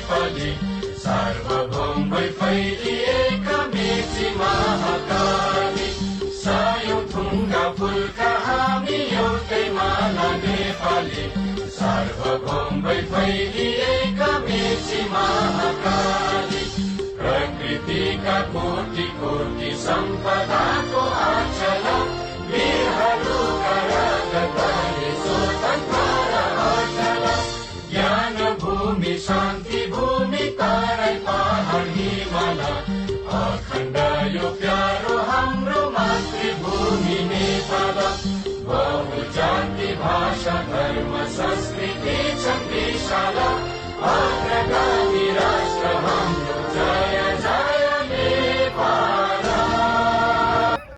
नेपाली सार्वभौम भई फैलिएका मेची महाकाली सायौं थुङ्गा फुलका हामी एउटै माला नेपाली सार्वभौम भई फैलिएका मेची महाकाली प्रकृतिका कोटि कोटि सम्पदाको आचला वीरहरूका रगतले स्वतन्त्र अचला ज्ञान भूमि शान्ति भूमि तराई पहाड हिमाल अखण्ड यो प्यारो हाम्रो मातृभूमि नेपाल बहुजाति भाषा धर्म संस्कृति छन् विशाल